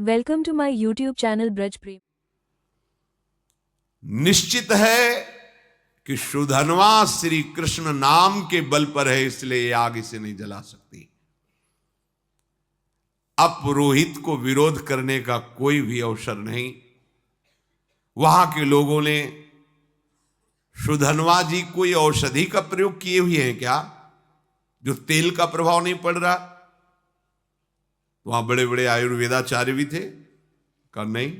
Welcome to my YouTube channel Braj Prem. निश्चित है कि सुधनवा श्री कृष्ण नाम के बल पर है, इसलिए ये आग इसे नहीं जला सकती। अब पुरोहित को विरोध करने का कोई भी अवसर नहीं। वहां के लोगों ने सुधनवा जी कोई औषधि का प्रयोग किए हुए हैं क्या, जो तेल का प्रभाव नहीं पड़ रहा? वहां बड़े बड़े आयुर्वेदाचार्य भी थे, कहा नहीं,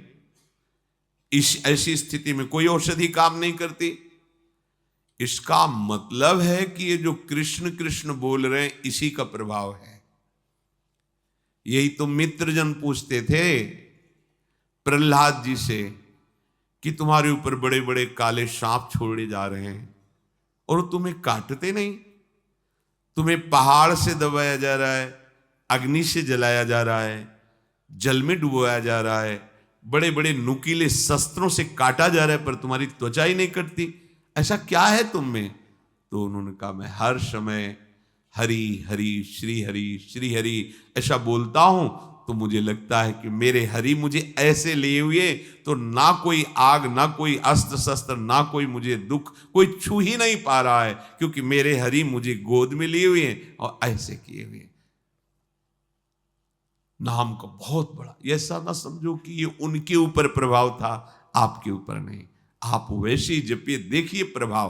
इस ऐसी स्थिति में कोई औषधि काम नहीं करती। इसका मतलब है कि ये जो कृष्ण कृष्ण बोल रहे हैं इसी का प्रभाव है। यही तो मित्रजन पूछते थे प्रहलाद जी से कि तुम्हारे ऊपर बड़े बड़े काले सांप छोड़े जा रहे हैं और तुम्हें काटते नहीं, तुम्हें पहाड़ से दबाया जा रहा है, अग्नि से जलाया जा रहा है, जल में डुबोया जा रहा है, बड़े बड़े नुकीले शस्त्रों से काटा जा रहा है, पर तुम्हारी त्वचा ही नहीं कटती, ऐसा क्या है तुम में? तो उन्होंने कहा मैं हर समय हरि हरि श्री हरि ऐसा बोलता हूं, तो मुझे लगता है कि मेरे हरि मुझे ऐसे लिए हुए तो ना कोई आग, ना कोई अस्त्र शस्त्र, ना कोई मुझे दुख, कोई छू ही नहीं पा रहा है, क्योंकि मेरे हरि मुझे गोद में लिए हुए हैं और ऐसे किए हुए हैं। नाम का बहुत बड़ा, ऐसा ना समझो कि ये उनके ऊपर प्रभाव था, आपके ऊपर नहीं। आप वैसे ही जपिए, देखिए प्रभाव।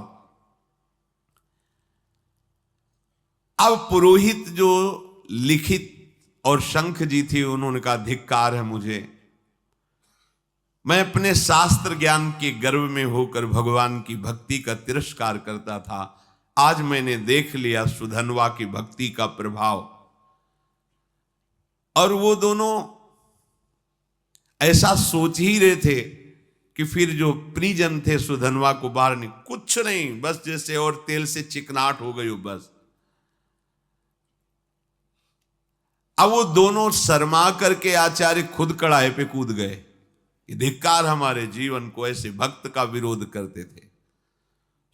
अब पुरोहित जो लिखित और शंख जी थी, उन्होंने कहा धिक्कार है मुझे, मैं अपने शास्त्र ज्ञान के गर्व में होकर भगवान की भक्ति का तिरस्कार करता था। आज मैंने देख लिया सुधनवा की भक्ति का प्रभाव। और वो दोनों ऐसा सोच ही रहे थे कि फिर जो परिजन थे सुधनवा को बाहर नहीं, कुछ नहीं, बस जैसे और तेल से चिकनाहट हो गई हो बस। अब वो दोनों शर्मा करके आचार्य खुद कड़ाहे पे कूद गए कि धिक्कार हमारे जीवन को, ऐसे भक्त का विरोध करते थे।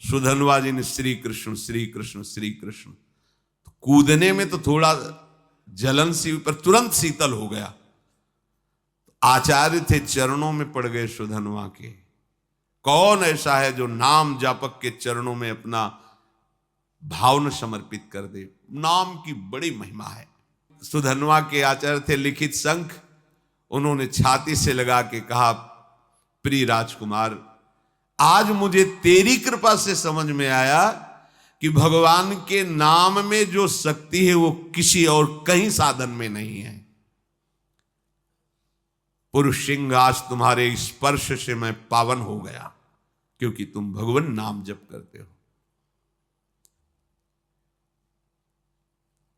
सुधनवा जी ने श्री कृष्ण श्री कृष्ण श्री कृष्ण, तो कूदने में तो थोड़ा जलन सी, पर तुरंत शीतल हो गया। आचार्य थे, चरणों में पड़ गए सुधनवा के। कौन ऐसा है जो नाम जापक के चरणों में अपना भावना समर्पित कर दे? नाम की बड़ी महिमा है। सुधनवा के आचार्य थे लिखित शंख, उन्होंने छाती से लगा के कहा प्रिय राजकुमार, आज मुझे तेरी कृपा से समझ में आया कि भगवान के नाम में जो शक्ति है वो किसी और कहीं साधन में नहीं है। पुरुष सिंह, आज तुम्हारे स्पर्श से मैं पावन हो गया, क्योंकि तुम भगवान नाम जप करते हो।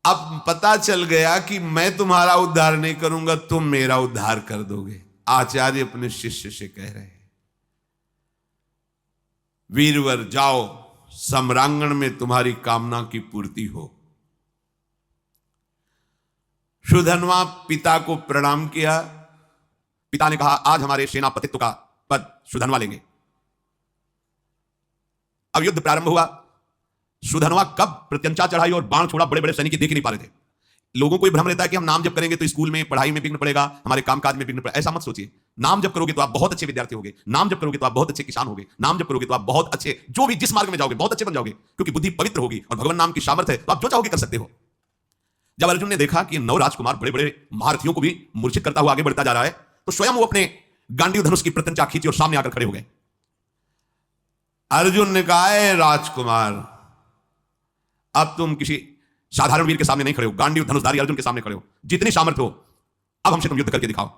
अब पता चल गया कि मैं तुम्हारा उद्धार नहीं करूंगा, तुम मेरा उद्धार कर दोगे। आचार्य अपने शिष्य से कह रहे हैं, वीरवर जाओ, सम्रांगण में तुम्हारी कामना की पूर्ति हो। सुधनवा पिता को प्रणाम किया। पिता ने कहा आज हमारे सेनापतित्व का पद सुधनवा लेंगे। अब युद्ध प्रारंभ हुआ। सुधनवा कब प्रत्यंचा चढ़ाई और बाण छोड़ा, बड़े बड़े सैनिक देख ही नहीं पा रहे थे। लोगों को भ्रम रहता है कि हम नाम जप करेंगे तो स्कूल में पढ़ाई में विघ्न पड़ेगा, हमारे कामकाज में विघ्न पड़ेगा। ऐसा मत सोचिए। नाम जप करोगे तो आप बहुत अच्छे विद्यार्थी होगे, नाम जप करोगे तो आप बहुत अच्छे किसान होगे, नाम जप करोगे तो आप बहुत अच्छे, जो भी जिस मार्ग में जाओगे बहुत अच्छे बन जाओगे, क्योंकि बुद्धि पवित्र होगी और भगवान नाम की सामर्थ्य है, तो आप जो चाहोगे कर सकते हो। जब अर्जुन ने देखा कि 9 राजकुमार बड़े बड़े महारथियों को भी मूर्छित करता हुआ आगे बढ़ता जा रहा है, तो स्वयं वो अपने गांडीव धनुष की प्रत्यंचा खींची और सामने आकर खड़े हो गए। अर्जुन ने कहा है राजकुमार, अब तुम किसी साधारण वीर के सामने नहीं खड़े हो, गांडीव धनुषधारी अर्जुन के सामने खड़े हो। जितनी सामर्थ्य हो अब हमसे तुम युद्ध करके दिखाओ।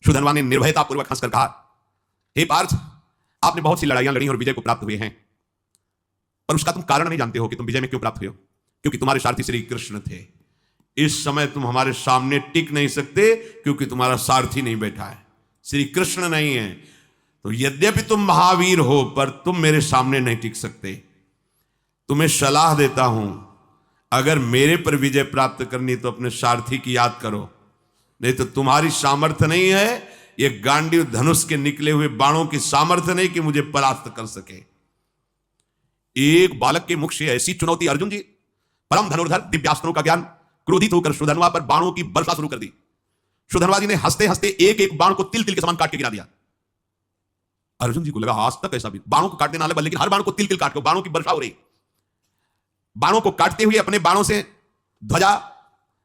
सुधनवा ने निर्भयता पूर्वक हंसकर कहा, हे पार्थ, आपने बहुत सी लड़ाइयां लड़ी और विजय को प्राप्त हुए हैं, पर उसका तुम कारण नहीं जानते हो कि तुम विजय में क्यों प्राप्त हुए हो। क्योंकि तुम्हारे सारथी श्री कृष्ण थे। इस समय तुम हमारे सामने टिक नहीं सकते, क्योंकि तुम्हारा सारथी नहीं बैठा है, श्री कृष्ण नहीं है। तो यद्यपि तुम महावीर हो, पर तुम मेरे सामने नहीं टिक सकते। तुम्हें सलाह देता हूं, अगर मेरे पर विजय प्राप्त करनी तो अपने सारथी की याद करो, नहीं तो तुम्हारी सामर्थ्य नहीं है, ये गांडीव धनुष के निकले हुए बाणों की सामर्थ्य नहीं कि मुझे परास्त कर सके। एक बालक के मुख से ऐसी चुनौती। अर्जुन जी परम धनुर्धर, दिव्यास्त्रों का ज्ञान, क्रोधित होकर सुधनवा पर बाणों की वर्षा शुरू कर दी। सुधनवा जी ने हंसते हंसते एक एक बाण को तिल तिल के समान काट के गिरा दिया। अर्जुन जी को लगा आज तक ऐसा भी बाणों को काटने वाले, लेकिन हर बाण को तिल तिल काट के, बाणों की वर्षा हो रही। बाणों को काटते हुए अपने बाणों से ध्वजा,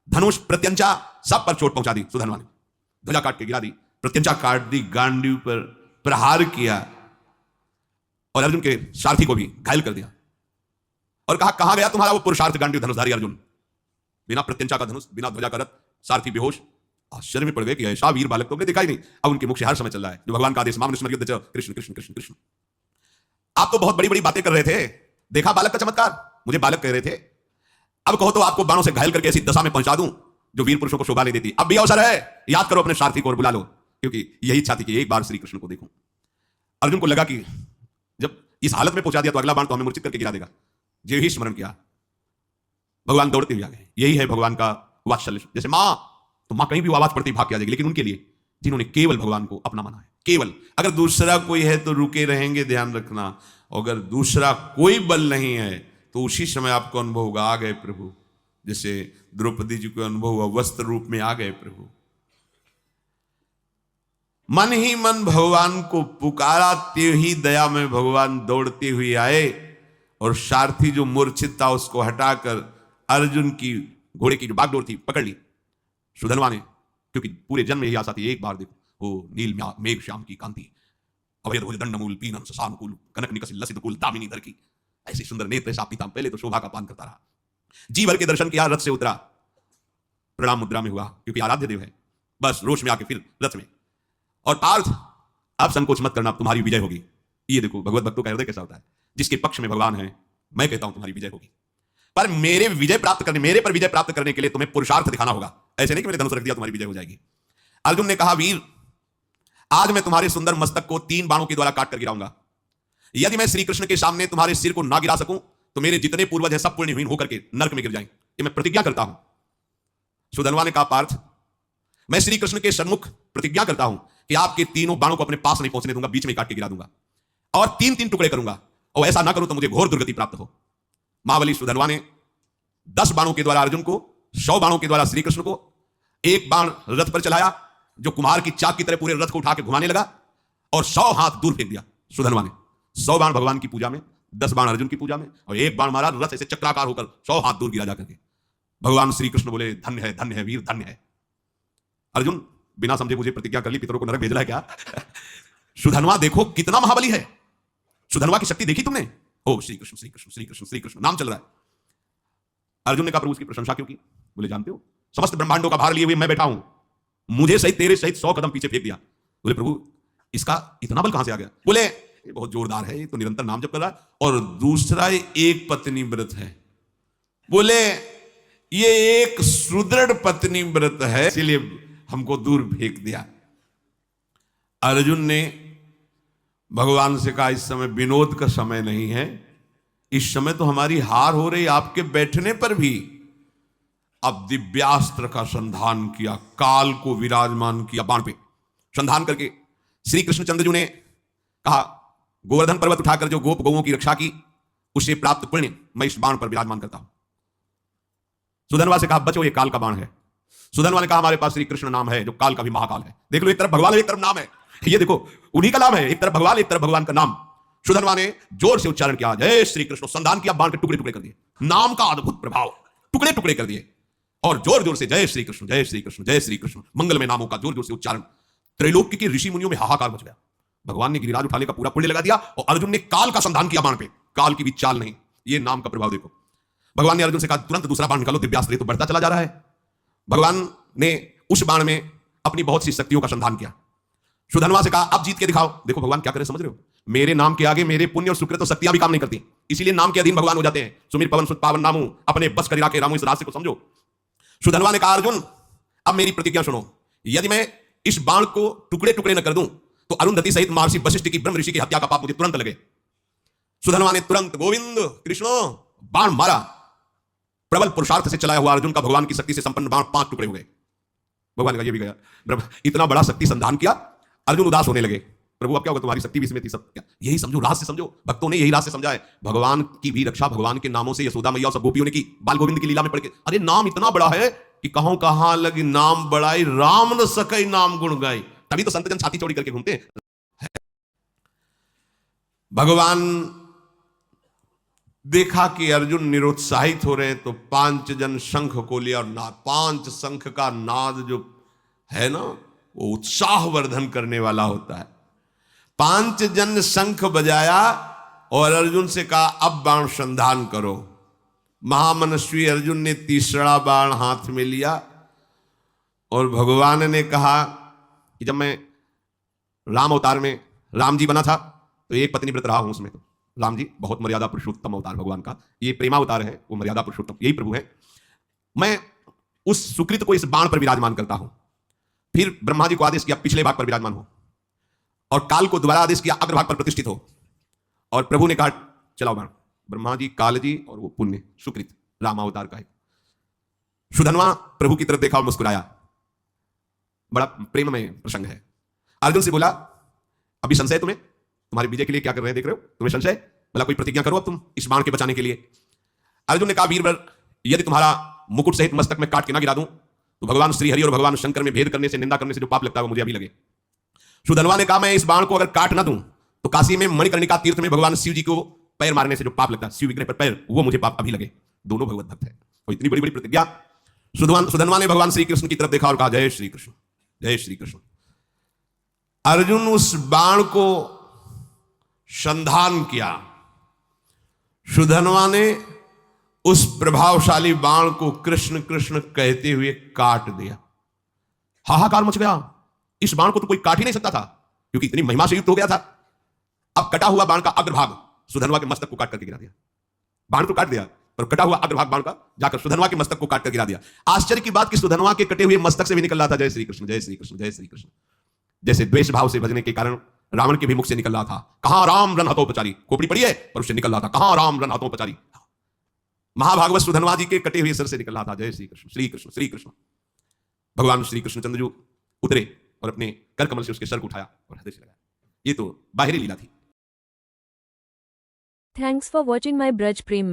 धनुष, प्रत्यंचा सब पर चोट पहुंचा दी। सुधनवा ने ध्वजा काट के गिरा दी, प्रत्यंचा काट दी, गांडीव पर प्रहार किया और अर्जुन के सारथी को भी घायल कर दिया और कहा, कहां गया तुम्हारा वो पुरुषार्थ गांडीव धनुषधारी अर्जुन? बिना प्रत्यंचा का धनुष, बिना ध्वजा का रथ, सारथी बेहोश। आश्चर्य में पड़ गए कि ऐसा वीर बालक तो हमने देखा ही नहीं। अब उनके मुख से हर समय चल रहा है जो भगवान का आदेश, मामनुष्य युद्ध च, कृष्ण कृष्ण कृष्ण कृष्ण। आप तो बहुत बड़ी बड़ी बातें कर रहे थे, देखा बालक का चमत्कार, मुझे बालक कह रहे थे। अब कहो तो आपको बाणों से घायल करके ऐसी दशा में पहुंचा दूं जो वीर पुरुषों को शोभा नहीं देती। अब भी अवसर है, याद करो अपने सारथी को और बुला लो, क्योंकि यही इच्छा थी कि एक बार श्री कृष्ण को देखूं। अर्जुन को लगा कि जब इस हालत में पहुंचा दिया तो अगला बाण तो हमें मूर्छित करके गिरा देगा। जो ही स्मरण किया, भगवान दौड़ते हुए आ गए। यही है भगवान का वात्सल्य। जैसे मां, तो मां कहीं भी आवाज पड़ती भाग के आ जाएगी, लेकिन उनके लिए जिन्होंने केवल भगवान को अपना माना है, केवल। अगर दूसरा कोई है तो रुके रहेंगे, ध्यान रखना। अगर दूसरा कोई बल नहीं है तो उसी समय आपको अनुभव होगा, आ गए प्रभु। जैसे द्रौपदी जी को अनुभव हुआ, वस्त्र रूप में आ गए प्रभु। मन ही मन भगवान को पुकारा, ते ही दया में भगवान दौड़ते हुए आए और सारथी जो मूर्छित था उसको हटाकर अर्जुन की घोड़े की जो बागडोर थी पकड़ ली सुधनवा ने, क्योंकि पूरे जन्म यही आशा थी, एक बार देखो वो नील मेघ श्याम की कांति, अवैध दंडमूल पीनम ससानुकूल कनक निकसित लसित कुल दामिनी धर की, ऐसे सुंदर नेत्र ऐसा पीताम। पहले तो शोभा का पान करता रहा, जी भर के दर्शन किया, रथ से उतरा, प्रणाम मुद्रा में हुआ क्योंकि आराध्य देव है। बस रोष में आके फिर रथ में, और पार्थ अब संकोच मत करना, तुम्हारी विजय होगी। ये देखो भगवत भक्तों का हृदय कैसा होता है, जिसके पक्ष में भगवान है, मैं कहता हूं तुम्हारी विजय होगी। पर मेरे विजय प्राप्त करने, मेरे पर विजय प्राप्त करने के लिए तुम्हें पुरुषार्थ दिखाना होगा। ऐसे नहीं कि मैंने धनुष रख दिया तुम्हारी विजय हो जाएगी। अर्जुन ने कहा, वीर आज मैं तुम्हारे सुंदर मस्तक को 3 बाणों के द्वारा काट कर गिराऊंगा। यदि मैं श्री कृष्ण के सामने तुम्हारे सिर को ना गिरा सकूं तो मेरे जितने पूर्वज हैं सब पुण्यहीन होकर के नरक में गिर जाएं। ये मैं प्रतिज्ञा करता हूं। सुधनवा ने कहा, पार्थ मैं श्री कृष्ण के सन्मुख प्रतिज्ञा करता हूं कि आपके तीनों बाणों को अपने पास नहीं पहुंचने दूंगा, बीच में काट के गिरा दूंगा और 3-3 टुकड़े करूंगा, और ऐसा ना करूं तो मुझे घोर दुर्गति प्राप्त हो। महाबली सुधनवा ने 10 बाणों के द्वारा अर्जुन को, 100 बाणों के द्वारा श्री कृष्ण को, एक बाण रथ पर चलाया जो कुम्हार की चाक की तरह पूरे रथ को उठा के घुमाने लगा, और 100 हाथ दूर फेंक दिया सुधनवा ने। 100 बाण भगवान की पूजा में, 10 बाण अर्जुन की पूजा में, और एक बाण मारा रथ ऐसे चक्राकार होकर 100 हाथ दूर गिरा जाकर के। भगवान श्री कृष्ण बोले, धन्य है वीर, धन्य है। अर्जुन बिना समझे मुझे प्रतिज्ञा कर ली, पितरों को नरक भेज रहा है क्या? सुधनवा देखो कितना महाबली है। सुधनवा की शक्ति देखी तुमने? ओ श्री कृष्ण श्री कृष्ण श्री कृष्ण श्री कृष्ण नाम चल रहा है। अर्जुन ने कहा, प्रभु उसकी प्रशंसा क्यों की? बोले, जानते हो समस्त ब्रह्मांडों का भार लिए हुए मैं बैठा हूं, मुझे सहित तेरे सहित 100 कदम पीछे फेंक दिया। बोले, प्रभु इसका इतना बल कहां से आ गया? बोले, ये बहुत जोरदार है, ये तो निरंतर नाम जप कर रहा है, और दूसरा एक पत्नी व्रत है। बोले, ये एक सुदृढ़ पत्नी व्रत है, इसलिए हमको दूर फेंक दिया। अर्जुन ने भगवान से कहा, इस समय विनोद का समय नहीं है, इस समय तो हमारी हार हो रही आपके बैठने पर भी। अब दिव्यास्त्र का संधान किया, काल को विराजमान किया बाण पे। संधान करके श्री कृष्णचंद्र जी ने कहा, गोवर्धन पर्वत उठाकर जो गोप गौओं की रक्षा की, उससे प्राप्त पुण्य मैं इस बाण पर विराजमान करता हूं। सुधनवा से कहा, बचो ये काल का बाण है। सुधनवा ने कहा, हमारे पास श्री कृष्ण नाम है जो काल का भी महाकाल है। देख लो, एक तरफ भगवान एक तरफ नाम है, ये देखो उन्हीं का नाम है, एक तरफ भगवान एक तरफ भगवान का नाम। सुधनवा ने जोर से उच्चारण किया, जय श्री कृष्ण, संधान किया, बाण के टुकड़े टुकड़े कर दिए। नाम का अद्भुत प्रभाव, टुकड़े टुकड़े कर दिए, और जोर जोर से जय श्री कृष्ण जय श्री कृष्ण जय श्री कृष्ण, मंगलमय नामों का जोर जोर से उच्चारण। त्रैलोक्य के ऋषि मुनियों में हाहाकार मच गया। भगवान ने गिरिराज उठाने का पूरा पुण्य लगा दिया, और अर्जुन ने काल का संधान किया बाण पे। काल की भी चाल नहीं, ये नाम का प्रभाव देखो। भगवान ने अर्जुन से कहा, तुरंत दूसरा बाण निकालो, दिव्यास्त्र तो बढ़ता चला जा रहा है। भगवान ने उस बाण में अपनी बहुत सी शक्तियों का संधान किया। सुधनवा से कहा, अब जीत के दिखाओ। देखो भगवान क्या करे, समझ रहे हो? मेरे नाम के आगे मेरे पुण्य और सुकृत तो शक्तियां भी काम नहीं करती, इसीलिए नाम के अधीन भगवान हो जाते हैं। सुमिर पवन सुत पावन नामू, अपने बस करिरा के रामू, इस रास्ते को समझो। सुधनवा ने कहा, अर्जुन अब मेरी प्रतिज्ञा सुनो, यदि मैं इस बाण को टुकड़े टुकड़े न कर दूं तो अरुंधति सहित महर्षि वशिष्ठ की ब्रह्म ऋषि की हत्या का पाप मुझे तुरंत लगे। सुधनवा ने तुरंत गोविंद कृष्ण बाण मारा। प्रबल पुरुषार्थ से चलाया हुआ अर्जुन का भगवान की शक्ति से संपन्न बाण 5 टुकड़े हो गए। भगवान ने कहा, ये भी गया। इतना बड़ा शक्ति संधान किया, अर्जुन उदास होने लगे। प्रभु अब क्या होगा, तुम्हारी शक्ति भी इसमें थी, सब क्या? यही समझो, राज से समझो। भक्तों ने यही राज से समझा है। भगवान की भी रक्षा भगवान के नामों से यशोदा मैया और सब गोपियों ने की, बाल गोविंद की लीला में पढ़ के। अरे नाम इतना बड़ा है, कि कहों कहां लगी नाम बढ़ाई, राम न सकई नाम गुण गाई। तभी तो संत जन छाती चौड़ी करके घूमते हैं। भगवान देखा कि अर्जुन निरुत्साहित हो रहे हैं, तो 5 जन शंख को लिया, और 5 शंख का नाद जो है ना, वो उत्साहवर्धन करने वाला होता है। 5 जन शंख बजाया और अर्जुन से कहा अब बाण संधान करो। महामनस्वी अर्जुन ने तीसरा बाण हाथ में लिया और भगवान ने कहा कि जब मैं राम अवतार में राम जी बना था तो एक पत्नी व्रत रहा हूं, उसमें तो राम जी बहुत मर्यादा पुरुषोत्तम अवतार भगवान का, ये प्रेमावतार है, वो मर्यादा पुरुषोत्तम यही प्रभु है। मैं उस सुकृत को इस बाण पर विराजमान करता हूं। फिर ब्रह्मा जी को आदेश किया पिछले भाग पर विराजमान हो, और काल को दोबारा आदेश किया अग्रभाग पर प्रतिष्ठित हो, और प्रभु ने कहा चलाओ बाण। ब्रह्मा जी, काल जी और वो पुण्य सुकृत रामावतार का है। सुधनवा प्रभु की तरफ देखा और मुस्कुराया। बड़ा प्रेम में प्रसंग है। अर्जुन से बोला अभी संशय तुम्हें, तुम्हारे विजय के लिए क्या कर रहे हैं देख रहे हो, तुम्हें संशय, बोला कोई प्रतिज्ञा करो अब तुम इस बाण के बचाने के लिए। अर्जुन ने कहा वीरवर, यदि तुम्हारा मुकुट सहित मस्तक में काट के ना गिरा दूं तो भगवान श्री हरि और भगवान शंकर में भेद करने से, निंदा करने से जो पाप लगता है वो मुझे अभी लगे। सुधनवा ने कहा मैं इस बाण को अगर काट ना दूं तो काशी में मणिकर्णिका तीर्थ में भगवान शिव जी को पैर मारने से जो पाप लगता है, शिव विग्रह पर पैर, वो मुझे पाप अभी लगे। दोनों भगवत भक्त है, और इतनी बड़ी बड़ी प्रतिज्ञा। सुधनवा ने भगवान श्री कृष्ण की तरफ देखा और कहा जय श्री कृष्ण, जय श्री कृष्ण। अर्जुन उस बाण को संधान किया। सुधनवा ने उस प्रभावशाली बाण को कृष्ण कृष्ण कहते हुए काट दिया। हाहाकार मच गया, इस बाण को तो कोई काट ही नहीं सकता था क्योंकि इतनी महिमा से युक्त हो गया था। अब कटा हुआ बाण का अग्रभाग सुधनवा के मस्तक को काट करके गिरा दिया। बाण तो काट दिया पर कटा हुआ अग्रभाग बाण का जाकर सुधनवा के मस्तक को काट कर गिरा दिया। आश्चर्य की बात कि सुधनवा के कटे हुए मस्तक से भी निकल रहा था जय श्री कृष्ण, जय श्री कृष्ण, जय श्री कृष्ण। जैसे द्वेष भाव से भजने के कारण रावण के भी मुख से निकल रहा था कहां राम रन हतोपचारी, खोपड़ी पड़ी है पर उससे निकल रहा था कहां राम रन हतोपचारी। महाभागवत सुधनवा जी के कटे हुए सिर से निकल रहा था जय श्री कृष्ण, श्री कृष्ण, श्री कृष्ण। भगवान श्री कृष्णचंद्र जी उतरे और अपने कर कमल से उसके सर को उठाया और हृदय से लगाया। ये तो बाहरी लीला थी। Thanks for watching my Braj Prem.